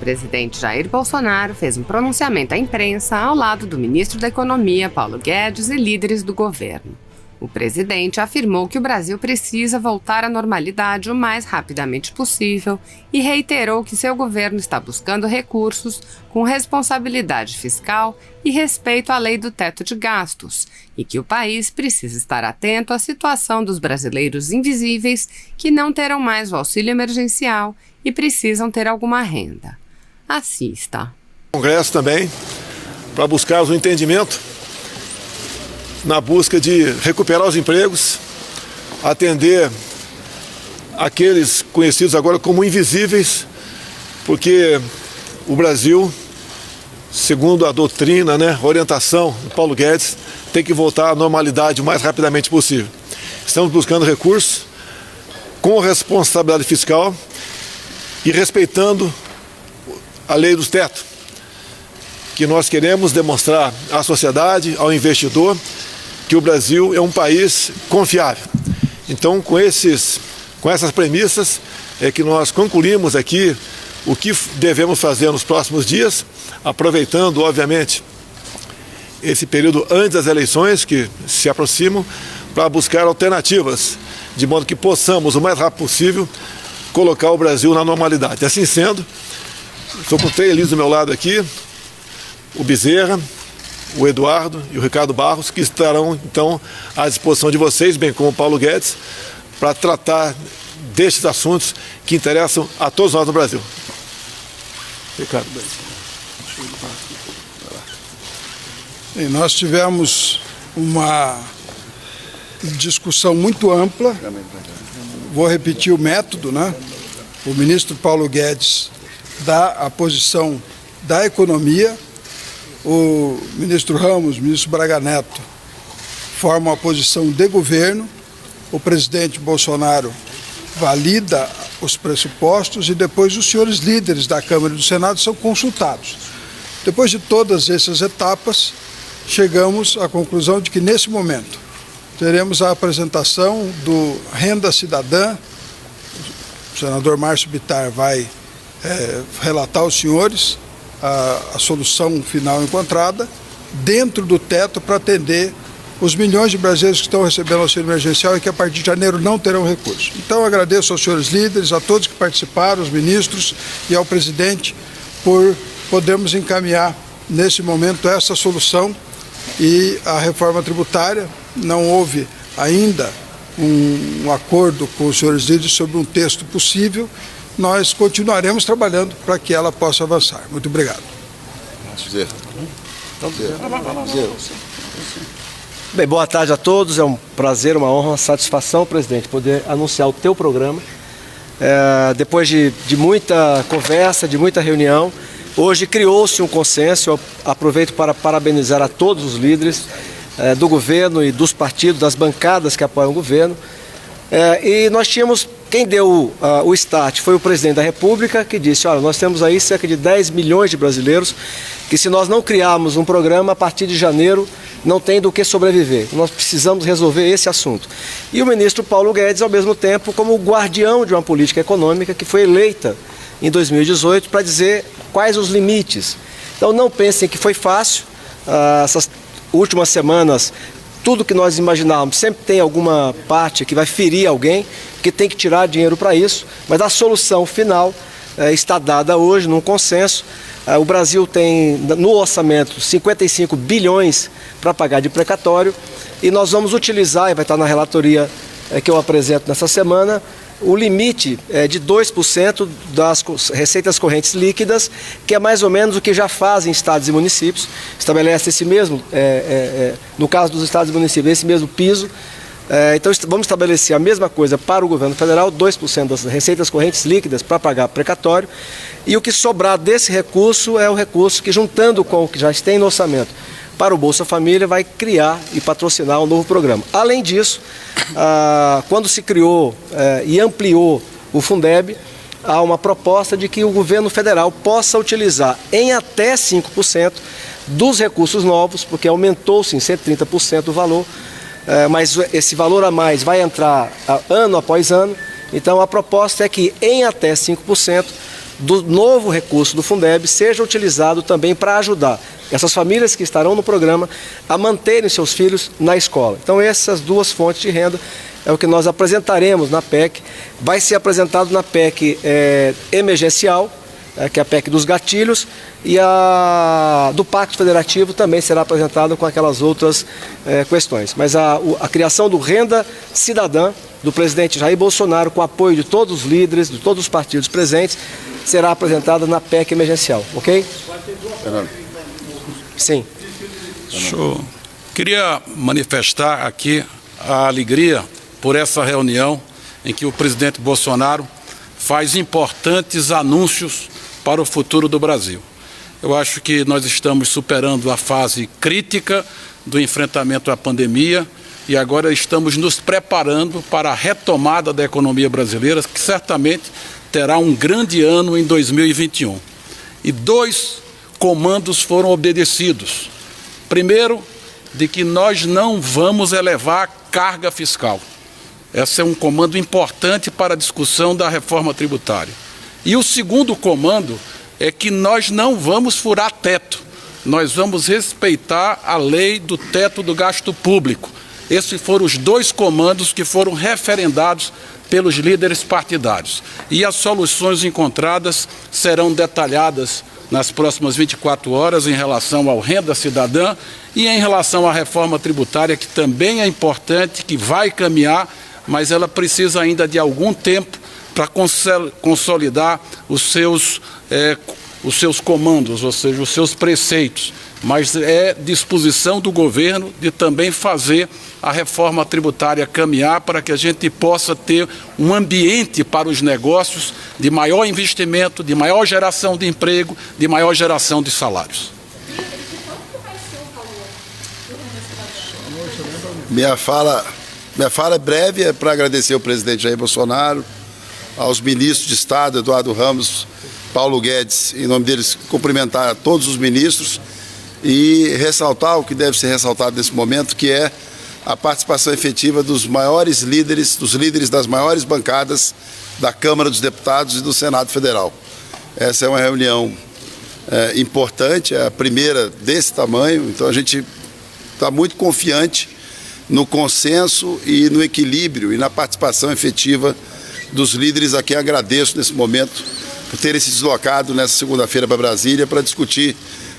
presidente Jair Bolsonaro fez um pronunciamento à imprensa ao lado do ministro da Economia, Paulo Guedes, e líderes do governo. O presidente afirmou que o Brasil precisa voltar à normalidade o mais rapidamente possível e reiterou que seu governo está buscando recursos com responsabilidade fiscal e respeito à lei do teto de gastos e que o país precisa estar atento à situação dos brasileiros invisíveis que não terão mais o auxílio emergencial e precisam ter alguma renda. Assista. Congresso também, para buscar o entendimento na busca de recuperar os empregos, atender aqueles conhecidos agora como invisíveis, porque o Brasil, segundo a doutrina, orientação do Paulo Guedes, tem que voltar à normalidade o mais rapidamente possível. Estamos buscando recursos com responsabilidade fiscal e respeitando a lei dos tetos, que nós queremos demonstrar à sociedade, ao investidor, que o Brasil é um país confiável. Então, com essas premissas, é que nós concluímos aqui o que devemos fazer nos próximos dias, aproveitando, obviamente, esse período antes das eleições que se aproximam, para buscar alternativas, de modo que possamos, o mais rápido possível, colocar o Brasil na normalidade. Assim sendo, estou com 3 líderes do meu lado aqui, o Bezerra, o Eduardo e o Ricardo Barros, que estarão, então, à disposição de vocês, bem como o Paulo Guedes, para tratar destes assuntos que interessam a todos nós no Brasil. Ricardo. E nós tivemos uma discussão muito ampla, vou repetir o método, O ministro Paulo Guedes dá a posição da economia, o ministro Ramos, o ministro Braga Neto formam a posição de governo, o presidente Bolsonaro valida os pressupostos e depois os senhores líderes da Câmara e do Senado são consultados. Depois de todas essas etapas, chegamos à conclusão de que nesse momento teremos a apresentação do Renda Cidadã. O senador Márcio Bittar vai relatar aos senhores a solução final encontrada dentro do teto para atender os milhões de brasileiros que estão recebendo auxílio emergencial e que a partir de janeiro não terão recurso. Então agradeço aos senhores líderes, a todos que participaram, os ministros e ao presidente por podermos encaminhar nesse momento essa solução e a reforma tributária. Não houve ainda um acordo com os senhores líderes sobre um texto possível. Nós continuaremos trabalhando para que ela possa avançar. Muito obrigado. Bem, boa tarde a todos. É um prazer, uma honra, uma satisfação, presidente, poder anunciar o teu programa. Depois de muita conversa, de muita reunião, hoje criou-se um consenso. Eu aproveito para parabenizar a todos os líderes do governo e dos partidos, das bancadas que apoiam o governo. E nós tínhamos, quem deu o start foi o presidente da República, que disse, olha, nós temos aí cerca de 10 milhões de brasileiros, que se nós não criarmos um programa, a partir de janeiro não tem do que sobreviver. Nós precisamos resolver esse assunto. E o ministro Paulo Guedes, ao mesmo tempo, como o guardião de uma política econômica que foi eleita em 2018 para dizer quais os limites. Então não pensem que foi fácil, essas últimas semanas, tudo que nós imaginávamos, sempre tem alguma parte que vai ferir alguém, que tem que tirar dinheiro para isso, mas a solução final está dada hoje num consenso. O Brasil tem no orçamento 55 bilhões para pagar de precatório e nós vamos utilizar, e vai estar na relatoria que eu apresento nessa semana, o limite de 2% das receitas correntes líquidas, que é mais ou menos o que já fazem estados e municípios, estabelece esse mesmo, no caso dos estados e municípios, esse mesmo piso. Então vamos estabelecer a mesma coisa para o governo federal, 2% das receitas correntes líquidas para pagar precatório, e o que sobrar desse recurso é o recurso que, juntando com o que já tem no orçamento para o Bolsa Família, vai criar e patrocinar um novo programa. Além disso, quando se criou e ampliou o Fundeb, há uma proposta de que o governo federal possa utilizar em até 5% dos recursos novos, porque aumentou-se em 130% o valor, mas esse valor a mais vai entrar ano após ano. Então a proposta é que em até 5% do novo recurso do Fundeb seja utilizado também para ajudar essas famílias que estarão no programa a manterem seus filhos na escola. Então essas duas fontes de renda é o que nós apresentaremos na PEC. Vai ser apresentado na PEC emergencial, que é a PEC dos gatilhos, e a do Pacto Federativo também será apresentada com aquelas outras questões. Mas a criação do Renda Cidadã, do presidente Jair Bolsonaro, com apoio de todos os líderes, de todos os partidos presentes, será apresentada na PEC emergencial, ok? Fernando. Sim. Show. Queria manifestar aqui a alegria por essa reunião em que o presidente Bolsonaro faz importantes anúncios para o futuro do Brasil. Eu acho que nós estamos superando a fase crítica do enfrentamento à pandemia e agora estamos nos preparando para a retomada da economia brasileira, que certamente terá um grande ano em 2021. E 2 comandos foram obedecidos. Primeiro, de que nós não vamos elevar a carga fiscal. Esse é um comando importante para a discussão da reforma tributária. E o segundo comando é que nós não vamos furar teto. Nós vamos respeitar a lei do teto do gasto público. Esses foram os 2 comandos que foram referendados pelos líderes partidários. E as soluções encontradas serão detalhadas nas próximas 24 horas em relação ao Renda Cidadã e em relação à reforma tributária, que também é importante, que vai caminhar, mas ela precisa ainda de algum tempo para consolidar os seus comandos, ou seja, os seus preceitos. Mas é disposição do governo de também fazer a reforma tributária caminhar para que a gente possa ter um ambiente para os negócios de maior investimento, de maior geração de emprego, de maior geração de salários. Minha fala é breve, é para agradecer ao presidente Jair Bolsonaro, aos ministros de Estado, Eduardo Ramos, Paulo Guedes, em nome deles cumprimentar todos os ministros e ressaltar o que deve ser ressaltado nesse momento, que é a participação efetiva dos maiores líderes, dos líderes das maiores bancadas da Câmara dos Deputados e do Senado Federal. Essa é uma reunião importante, é a primeira desse tamanho, então a gente está muito confiante no consenso e no equilíbrio e na participação efetiva dos líderes, a quem agradeço nesse momento por terem se deslocado nessa segunda-feira para Brasília para discutir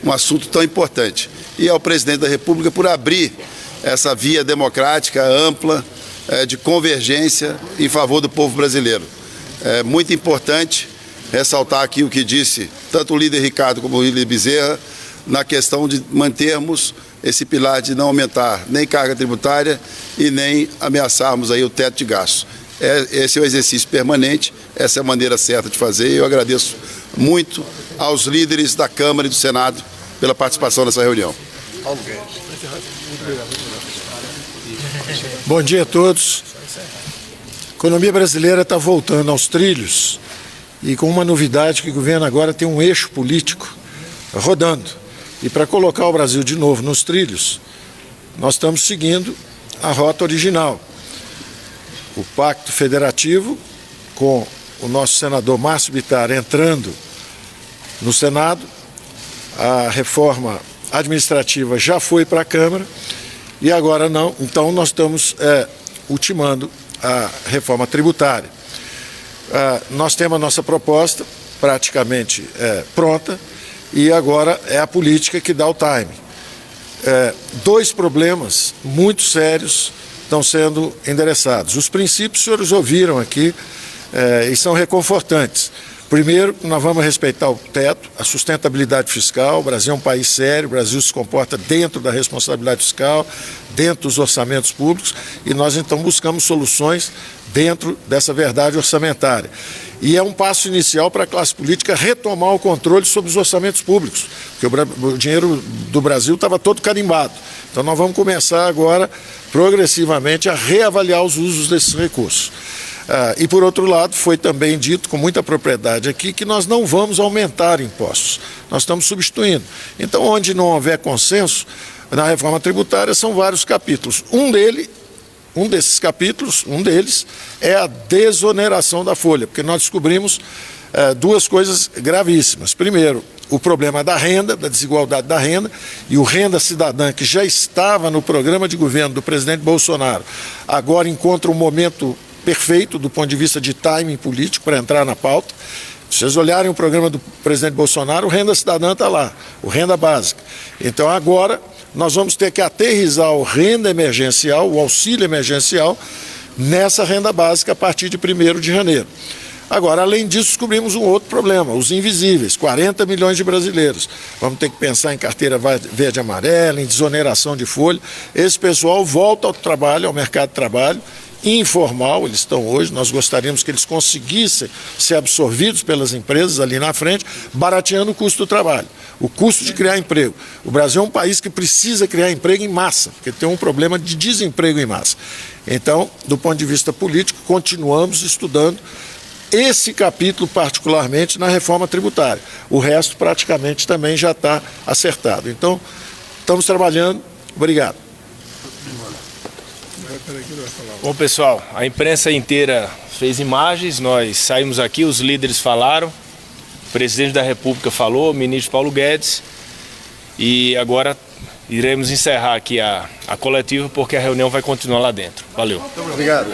um assunto tão importante. E ao presidente da República por abrir essa via democrática ampla de convergência em favor do povo brasileiro. É muito importante ressaltar aqui o que disse tanto o líder Ricardo como o líder Bezerra na questão de mantermos esse pilar de não aumentar nem carga tributária e nem ameaçarmos aí o teto de gastos. Esse é o exercício permanente, essa é a maneira certa de fazer e eu agradeço muito aos líderes da Câmara e do Senado pela participação nessa reunião. Bom dia a todos. A economia brasileira está voltando aos trilhos e com uma novidade que o governo agora tem um eixo político rodando. E para colocar o Brasil de novo nos trilhos, nós estamos seguindo a rota original. O Pacto Federativo, com o nosso senador Márcio Bittar entrando no Senado, a reforma administrativa já foi para a Câmara e agora não. Então nós estamos ultimando a reforma tributária. Nós temos a nossa proposta praticamente pronta e agora é a política que dá o time. 2 problemas muito sérios estão sendo endereçados. Os princípios os senhores ouviram aqui e são reconfortantes. Primeiro, nós vamos respeitar o teto, a sustentabilidade fiscal. O Brasil é um país sério, o Brasil se comporta dentro da responsabilidade fiscal, dentro dos orçamentos públicos, e nós então buscamos soluções dentro dessa verdade orçamentária. E é um passo inicial para a classe política retomar o controle sobre os orçamentos públicos, porque o dinheiro do Brasil estava todo carimbado. Então nós vamos começar agora, progressivamente, a reavaliar os usos desses recursos. E, por outro lado, foi também dito com muita propriedade aqui que nós não vamos aumentar impostos, nós estamos substituindo. Então, onde não houver consenso na reforma tributária, são vários capítulos. Um deles é a desoneração da folha, porque nós descobrimos duas coisas gravíssimas. Primeiro, o problema da renda, da desigualdade da renda, e o Renda Cidadã, que já estava no programa de governo do presidente Bolsonaro, agora encontra um momento perfeito do ponto de vista de timing político para entrar na pauta. Se vocês olharem o programa do presidente Bolsonaro, o Renda Cidadã está lá, o Renda Básica. Então agora nós vamos ter que aterrissar o renda emergencial, o auxílio emergencial, nessa renda básica a partir de 1º de janeiro. Agora, além disso, descobrimos um outro problema, os invisíveis, 40 milhões de brasileiros. Vamos ter que pensar em carteira verde e amarela, em desoneração de folha. Esse pessoal volta ao trabalho, ao mercado de trabalho, informal, eles estão hoje, nós gostaríamos que eles conseguissem ser absorvidos pelas empresas ali na frente, barateando o custo do trabalho, o custo de criar emprego. O Brasil é um país que precisa criar emprego em massa, porque tem um problema de desemprego em massa. Então, do ponto de vista político, continuamos estudando esse capítulo particularmente na reforma tributária. O resto praticamente também já está acertado. Então, estamos trabalhando. Obrigado. Bom, pessoal, a imprensa inteira fez imagens, nós saímos aqui, os líderes falaram, o presidente da República falou, o ministro Paulo Guedes, e agora iremos encerrar aqui a coletiva porque a reunião vai continuar lá dentro. Valeu. Muito obrigado.